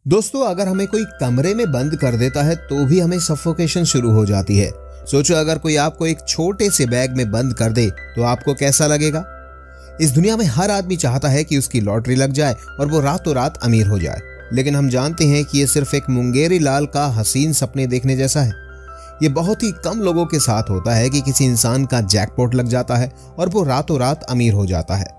दोस्तों, अगर हमें कोई कमरे में बंद कर देता है तो भी हमें सफोकेशन शुरू हो जाती है। सोचो, अगर कोई आपको एक छोटे से बैग में बंद कर दे तो आपको कैसा लगेगा। इस दुनिया में हर आदमी चाहता है कि उसकी लॉटरी लग जाए और वो रातों रात अमीर हो जाए, लेकिन हम जानते हैं कि ये सिर्फ एक मुंगेरी लाल का हसीन सपने देखने जैसा है। ये बहुत ही कम लोगों के साथ होता है कि किसी इंसान का जैकपॉट लग जाता है और वो रातों रात अमीर हो जाता है।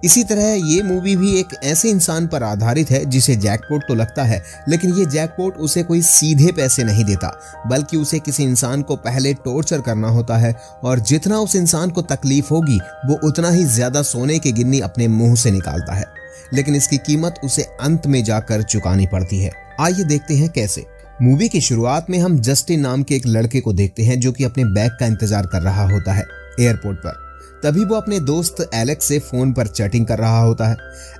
इसी तरह ये मूवी भी एक ऐसे इंसान पर आधारित है जिसे जैकपॉट तो लगता है, लेकिन ये जैकपॉट उसे कोई सीधे पैसे नहीं देता, बल्कि उसे किसी इंसान को पहले टॉर्चर करना होता है और जितना उस इंसान को तकलीफ होगी वो उतना ही ज्यादा सोने की गिन्नी अपने मुंह से निकालता है, लेकिन इसकी कीमत उसे अंत में जाकर चुकानी पड़ती है। आइए देखते हैं कैसे। मूवी की शुरुआत में हम जस्टिन नाम के एक लड़के को देखते हैं जो कि अपने बैग का इंतजार कर रहा होता है एयरपोर्ट पर। तभी वो अपने दोस्त एलेक्स से फोन पर चैटिंग कर रहा होता है।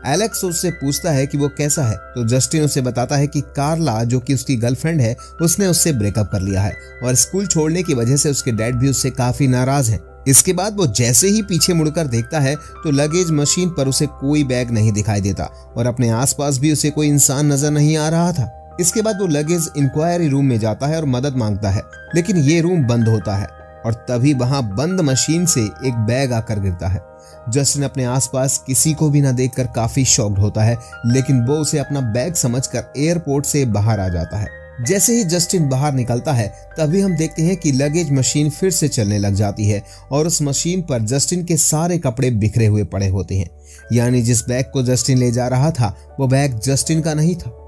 एलेक्स उससे पूछता है कि वो कैसा है, तो जस्टिन उसे बताता है कि कार्ला, जो कि उसकी गर्लफ्रेंड है, उसने उससे ब्रेकअप कर लिया है और स्कूल छोड़ने की वजह से उसके डैड भी उससे काफी नाराज हैं। इसके बाद वो जैसे ही पीछे मुड़कर देखता है तो लगेज मशीन पर उसे कोई बैग नहीं दिखाई देता और अपने आसपास भी उसे कोई इंसान नजर नहीं आ रहा था। इसके बाद वो लगेज इंक्वायरी रूम में जाता है और मदद मांगता है, लेकिन ये रूम बंद होता है और तभी वहां बंद मशीन से एक बैग आकर गिरता है। जस्टिन अपने आसपास किसी को भी ना देखकर काफी शॉक्ड होता है, लेकिन वो उसे अपना बैग समझकर एयरपोर्ट से बाहर आ जाता है। जैसे ही जस्टिन बाहर निकलता है तभी हम देखते हैं कि लगेज मशीन फिर से चलने लग जाती है और उस मशीन पर जस्टिन के सारे कपड़े बिखरे हुए पड़े होते हैं। यानी जिस बैग को जस्टिन ले जा रहा था वो बैग जस्टिन का नहीं था।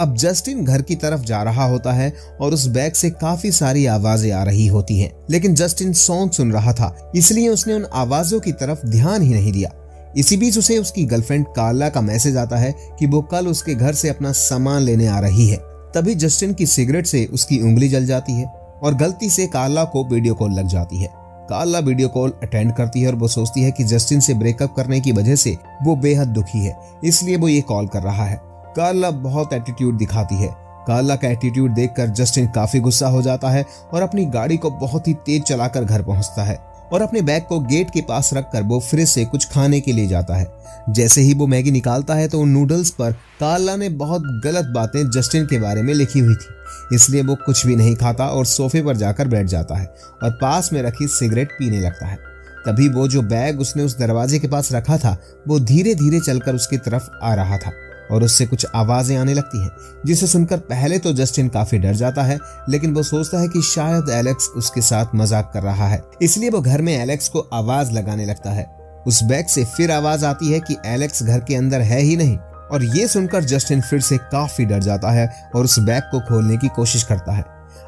अब जस्टिन घर की तरफ जा रहा होता है और उस बैग से काफी सारी आवाजें आ रही होती हैं, लेकिन जस्टिन सॉन्ग सुन रहा था, इसलिए उसने उन आवाजों की तरफ ध्यान ही नहीं दिया। इसी बीच उसे उसकी गर्लफ्रेंड कार्ला का मैसेज आता है कि वो कल उसके घर से अपना सामान लेने आ रही है। तभी जस्टिन की सिगरेट से उसकी उंगली जल जाती है और गलती से कार्ला को वीडियो कॉल लग जाती है। कार्ला वीडियो कॉल अटेंड करती है और वो सोचती है कि जस्टिन से ब्रेकअप करने की वजह से वो बेहद दुखी है, इसलिए वो ये कॉल कर रहा है। कार्ला बहुत एटीट्यूड दिखाती है। कार्ला का एटीट्यूड देखकर जस्टिन काफी गुस्सा हो जाता है और अपनी गाड़ी को बहुत ही तेज चलाकर घर पहुंचता है और अपने बैग को गेट के पास रखकर वो फ्रिज से कुछ खाने के लिए जाता है। जैसे ही वो मैगी निकालता है तो उन नूडल्स पर कार्ला ने बहुत गलत बातें जस्टिन के बारे में लिखी हुई थी, इसलिए वो कुछ भी नहीं खाता और सोफे पर जाकर बैठ जाता है और पास में रखी सिगरेट पीने लगता है। तभी वो जो बैग उसने उस दरवाजे के पास रखा था वो धीरे धीरे चलकर उसकी तरफ आ रहा था और उससे कुछ आवाजें आने लगती हैं, जिसे सुनकर पहले तो जस्टिन काफी डर जाता है, लेकिन वो सोचता है कि शायद एलेक्स उसके साथ मजाक कर रहा है, इसलिए वो घर में एलेक्स को आवाज लगाने लगता है। उस बैग से फिर आवाज आती है कि एलेक्स घर के अंदर है ही नहीं और ये सुनकर जस्टिन फिर से काफी डर जाता है और उस बैग को खोलने की कोशिश करता है।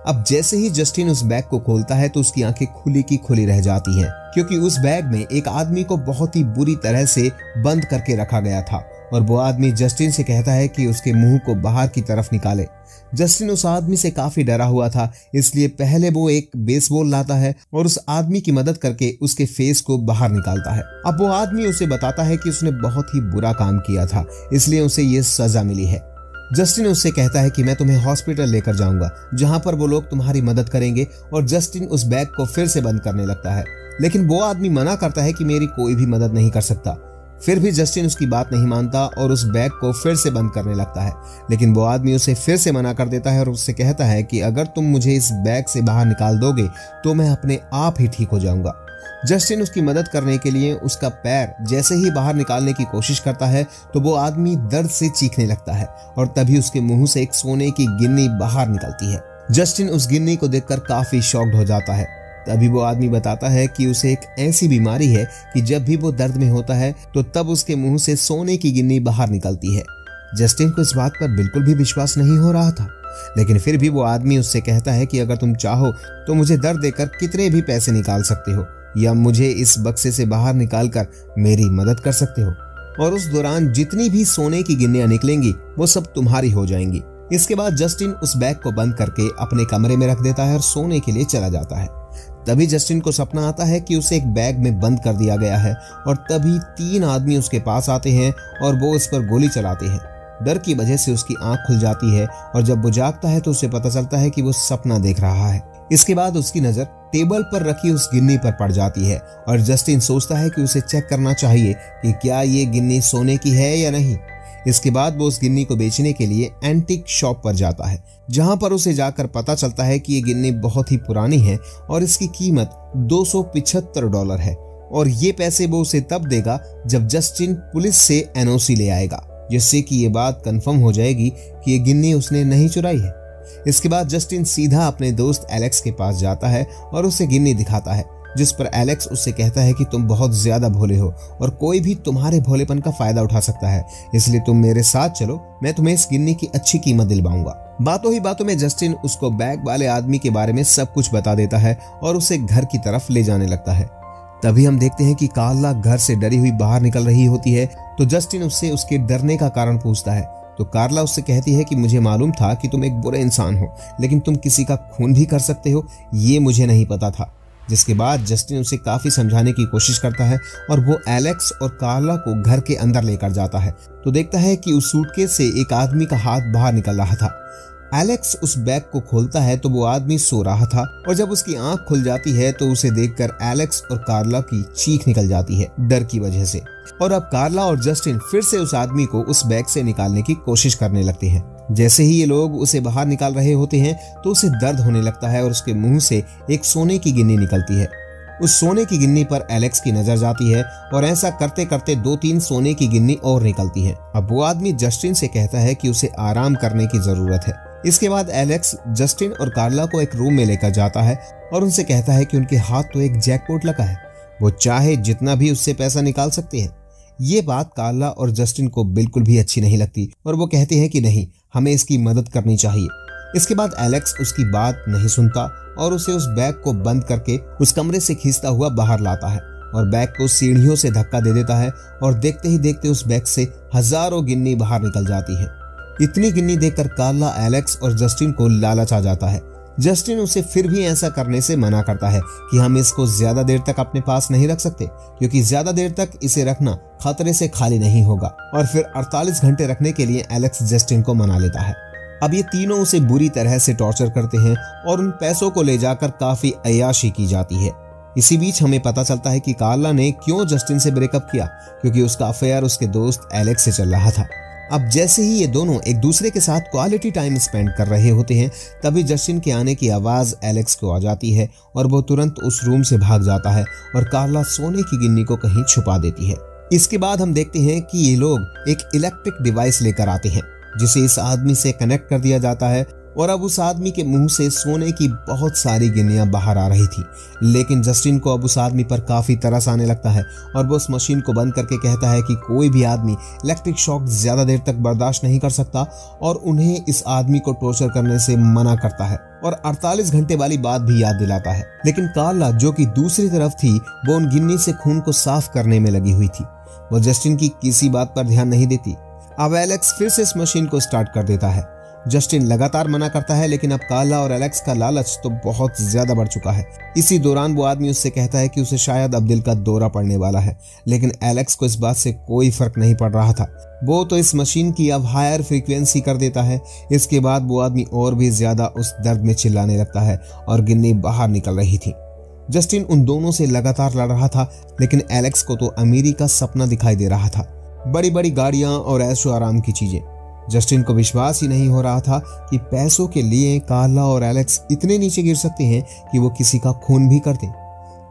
अब जैसे ही जस्टिन उस बैग को खोलता है तो उसकी आंखें खुली की खुली रह जाती हैं, क्योंकि उस बैग में एक आदमी को बहुत ही बुरी तरह से बंद करके रखा गया था और वो आदमी जस्टिन से कहता है कि उसके मुंह को बाहर की तरफ निकाले। जस्टिन उस आदमी से काफी डरा हुआ था, इसलिए पहले वो एक बेसबॉल लाता है और उस आदमी की मदद करके उसके फेस को बाहर निकालता है। अब वो आदमी उसे बताता है कि उसने बहुत ही बुरा काम किया था, इसलिए उसे ये सजा मिली है। जस्टिन उससे कहता है कि मैं तुम्हें हॉस्पिटल लेकर जाऊंगा, जहां पर वो लोग तुम्हारी मदद करेंगे, और जस्टिन उस बैग को फिर से बंद करने लगता है, लेकिन वो आदमी मना करता है कि मेरी कोई भी मदद नहीं कर सकता। फिर भी जस्टिन उसकी बात नहीं मानता और उस बैग को फिर से बंद करने लगता है, लेकिन वो आदमी उसे फिर से मना कर देता है और उससे कहता है कि अगर तुम मुझे इस बैग से बाहर निकाल दोगे तो मैं अपने आप ही ठीक हो जाऊंगा। जस्टिन उसकी मदद करने के लिए उसका पैर जैसे ही बाहर निकालने की कोशिश करता है तो वो आदमी दर्द से चीखने लगता है और तभी उसके मुंह से एक सोने की गिन्नी बाहर निकलती है। जस्टिन उस गिन्नी को देखकर काफी शॉक्ड हो जाता है। तभी वो आदमी बताता है कि उसे एक ऐसी बीमारी है कि जब भी वो दर्द में होता है तो तब उसके मुंह से सोने की गिन्नी बाहर निकलती है। जस्टिन को इस बात पर बिल्कुल भी विश्वास नहीं हो रहा था, लेकिन फिर भी वो आदमी उससे कहता है कि अगर तुम चाहो तो मुझे दर्द देकर कितने भी पैसे निकाल सकते हो या मुझे इस बक्से से बाहर निकालकर मेरी मदद कर सकते हो, और उस दौरान जितनी भी सोने की गिन्नियां निकलेंगी वो सब तुम्हारी हो जाएंगी। इसके बाद जस्टिन उस बैग को बंद करके अपने कमरे में रख देता है और सोने के लिए चला जाता है। तभी जस्टिन को सपना आता है कि उसे एक बैग में बंद कर दिया गया है और तभी 3 आदमी उसके पास आते हैं और वो उस पर गोली चलाते हैं। डर की वजह से उसकी आंख खुल जाती है और जब वो जागता है तो उसे पता चलता है कि वो सपना देख रहा है। इसके बाद उसकी नजर टेबल पर रखी उस गिन्नी पर पड़ जाती है और जस्टिन सोचता है कि उसे चेक करना चाहिए कि क्या ये गिन्नी सोने की है या नहीं। इसके बाद वो उस गिन्नी को बेचने के लिए एंटीक शॉप पर जाता है, जहां पर उसे जाकर पता चलता है कि ये गिन्नी बहुत ही पुरानी है और इसकी कीमत $275 है और ये पैसे वो उसे तब देगा जब जस्टिन पुलिस से एनओसी ले आएगा, जिससे कि ये बात कंफर्म हो जाएगी कि ये गिन्नी उसने नहीं चुराई है। इसके बाद जस्टिन सीधा अपने दोस्त एलेक्स के पास जाता है और उसे गिन्नी दिखाता है, जिस पर एलेक्स उससे कहता है कि तुम बहुत ज्यादा भोले हो और कोई भी तुम्हारे भोलेपन का फायदा उठा सकता है, इसलिए तुम मेरे साथ चलो, मैं तुम्हें इस गिन्नी की अच्छी कीमत दिलवाऊंगा। बातों ही बातों में जस्टिन उसको बैग वाले आदमी के बारे में सब कुछ बता देता है और उसे घर की तरफ ले जाने लगता है। तभी हम देखते हैं कि कार्ला घर से डरी हुई बाहर निकल रही होती है, तो जस्टिन उससे उसके डरने का कारण पूछता है। तो कार्ला उससे कहती है कि मुझे मालूम था कि तुम एक बुरे इंसान हो, लेकिन तुम किसी का खून भी कर सकते हो, ये मुझे नहीं पता था। जिसके बाद जस्टिन उसे काफी समझाने की कोशिश करता है और वो एलेक्स और कार्ला को घर के अंदर लेकर जाता है, तो देखता है कि उस सूटकेस से एक आदमी का हाथ बाहर निकल रहा था। एलेक्स उस बैग को खोलता है तो वो आदमी सो रहा था और जब उसकी आंख खुल जाती है तो उसे देखकर एलेक्स और कार्ला की चीख निकल जाती है डर की वजह से, और अब कार्ला और जस्टिन फिर से उस आदमी को उस बैग से निकालने की कोशिश करने लगते हैं। जैसे ही ये लोग उसे बाहर निकाल रहे होते हैं तो उसे दर्द होने लगता है और उसके मुंह से एक सोने की गिन्नी निकलती है। उस सोने की गिन्नी पर एलेक्स की नजर जाती है और ऐसा करते करते 2-3 सोने की गिन्नी और निकलती है। अब वो आदमी जस्टिन से कहता है कि उसे आराम करने की जरूरत है। इसके बाद एलेक्स जस्टिन और कार्ला को एक रूम में लेकर जाता है और उनसे कहता है कि उनके हाथ तो एक जैकपॉट लगा है, वो चाहे जितना भी उससे पैसा निकाल सकते हैं। ये बात कार्ला और जस्टिन को बिल्कुल भी अच्छी नहीं लगती और वो कहते हैं कि नहीं, हमें इसकी मदद करनी चाहिए। इसके बाद एलेक्स उसकी बात नहीं सुनता और उसे उस बैग को बंद करके उस कमरे से खींचता हुआ बाहर लाता है और बैग को सीढ़ियों से धक्का दे देता है और देखते ही देखते उस बैग से हजारों गिन्नी बाहर निकल जाती है। इतनी गिन्नी देखकर कार्ला, एलेक्स और जस्टिन को लालच आ जाता है। जस्टिन उसे फिर भी ऐसा करने से मना करता है कि हम इसको ज्यादा देर तक अपने पास नहीं रख सकते, क्योंकि ज्यादा देर तक इसे रखना खतरे से खाली नहीं होगा, और फिर 48 घंटे रखने के लिए एलेक्स जस्टिन को मना लेता है। अब ये तीनों उसे बुरी तरह से टॉर्चर करते हैं और उन पैसों को ले जाकर काफी अय्याशी की जाती है। इसी बीच हमें पता चलता है कि कार्ला ने क्यों जस्टिन से ब्रेकअप किया, क्योंकि उसका अफेयर उसके दोस्त एलेक्स से चल रहा था। अब जैसे ही ये दोनों एक दूसरे के साथ क्वालिटी टाइम स्पेंड कर रहे होते हैं, तभी जस्टिन के आने की आवाज एलेक्स को आ जाती है और वो तुरंत उस रूम से भाग जाता है और कार्ला सोने की गिन्नी को कहीं छुपा देती है। इसके बाद हम देखते हैं कि ये लोग एक इलेक्ट्रिक डिवाइस लेकर आते हैं, जिसे इस आदमी से कनेक्ट कर दिया जाता है और अब उस आदमी के मुंह से सोने की बहुत सारी गिन्नियां बाहर आ रही थी। लेकिन जस्टिन को अब उस आदमी पर काफी तरस आने लगता है और वो उस मशीन को बंद करके कहता है कि कोई भी आदमी इलेक्ट्रिक शॉक ज्यादा देर तक बर्दाश्त नहीं कर सकता और उन्हें इस आदमी को टॉर्चर करने से मना करता है और 48 घंटे वाली बात भी याद दिलाता है। लेकिन कार्ला, जो कि दूसरी तरफ थी, वो उन गिन्नी से खून को साफ करने में लगी हुई थी। वो जस्टिन की किसी बात पर ध्यान नहीं देती। अब एलेक्स फिर से इस मशीन को स्टार्ट कर देता है। जस्टिन लगातार मना करता है, लेकिन अब कार्ला और एलेक्स का लालच तो बहुत ज्यादा बढ़ चुका है। इसी दौरान वो आदमी उससे कहता है कि उसे शायद अब दिल का दौरा पड़ने वाला है, लेकिन एलेक्स को इस बात से कोई फर्क नहीं पड़ रहा था। वो तो इस मशीन की अब हायर फ्रीक्वेंसी कर देता है। इसके बाद वो आदमी और भी ज्यादा उस दर्द में चिल्लाने लगता है और गिन्नी बाहर निकल रही थी। जस्टिन उन दोनों से लगातार लड़ रहा था, लेकिन एलेक्स को तो अमीरी का सपना दिखाई दे रहा था, बड़ी बड़ी गाड़ियां और ऐशो आराम की चीजें। जस्टिन को विश्वास ही नहीं हो रहा था कि पैसों के लिए कार्ला और एलेक्स इतने नीचे गिर सकते हैं कि वो किसी का खून भी कर दें।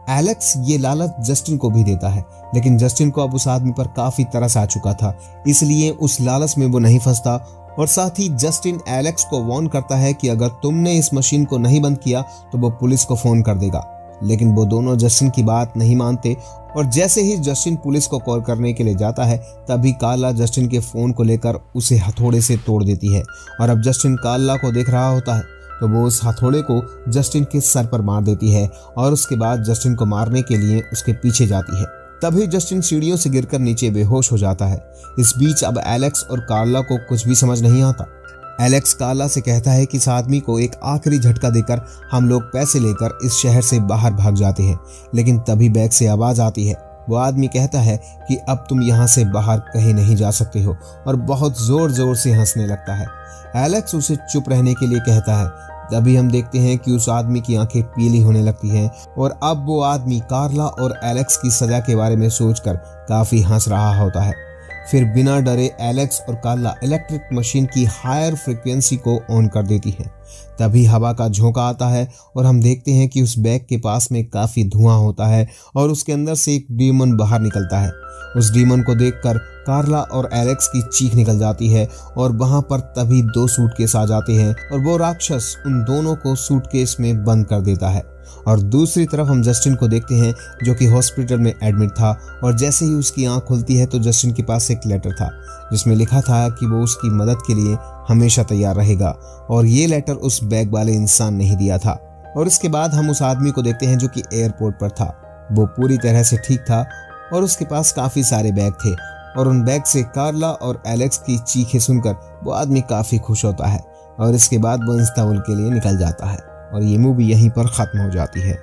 एलेक्स ये लालच जस्टिन को भी देता है, लेकिन जस्टिन को अब उस आदमी पर काफी तरस आ चुका था, इसलिए उस लालच में वो नहीं फंसता। और साथ ही जस्टिन एलेक्स को वार्न करता है कि अगर तुमने इस मशीन को नहीं बंद किया तो वो पुलिस को फोन कर देगा। लेकिन वो दोनों जस्टिन की बात नहीं मानते और जैसे ही जस्टिन पुलिस को कॉल करने के लिए जाता है, तभी कार्ला जस्टिन के फोन को लेकर उसे हथौड़े से तोड़ देती है। और अब जस्टिन कार्ला को देख रहा होता है तो वो उस हथौड़े को जस्टिन के सर पर मार देती है और उसके बाद जस्टिन को मारने के लिए उसके पीछे जाती है। तभी जस्टिन सीढ़ियों से गिरकर नीचे बेहोश हो जाता है। इस बीच अब एलेक्स और कार्ला को कुछ भी समझ नहीं आता। एलेक्स कार्ला से कहता है कि इस आदमी को एक आखिरी झटका देकर हम लोग पैसे लेकर इस शहर से बाहर भाग जाते हैं। लेकिन तभी बैग से आवाज आती है। वो आदमी कहता है कि अब तुम यहाँ से बाहर कहीं नहीं जा सकते हो और बहुत जोर जोर से हंसने लगता है। एलेक्स उसे चुप रहने के लिए कहता है। तभी हम देखते हैं कि उस आदमी की आंखें पीली होने लगती हैं और अब वो आदमी कार्ला और एलेक्स की सजा के बारे में सोचकर काफी हंस रहा होता है। फिर बिना डरे एलेक्स और कार्ला इलेक्ट्रिक मशीन की हायर फ्रीक्वेंसी को ऑन कर देती हैं। तभी हवा का झोंका आता है और हम देखते हैं कि उस बैग के पास में काफी धुआं होता है और उसके अंदर से एक डीमन बाहर निकलता है। उस डीमन को देखकर कार्ला और एलेक्स की चीख निकल जाती है और वहां पर तभी 2 सूटकेस आ जाते हैं और वो राक्षस उन दोनों को सूटकेस में बंद कर देता है। और दूसरी तरफ हम जस्टिन को देखते हैं जो कि हॉस्पिटल में एडमिट था और जैसे ही उसकी आंख खुलती है तो जस्टिन के पास एक लेटर था जिसमें लिखा था कि वो उसकी मदद के लिए हमेशा तैयार रहेगा और ये लेटर उस बैग वाले इंसान ने ही दिया था। और इसके बाद हम उस आदमी को देखते हैं जो कि एयरपोर्ट पर था। वो पूरी तरह से ठीक था और उसके पास काफी सारे बैग थे और उन बैग से कार्ला और एलेक्स की चीखें सुनकर वो आदमी काफी खुश होता है और इसके बाद वो इस्तांबुल के लिए निकल जाता है और ये मूवी यहीं पर खत्म हो जाती है।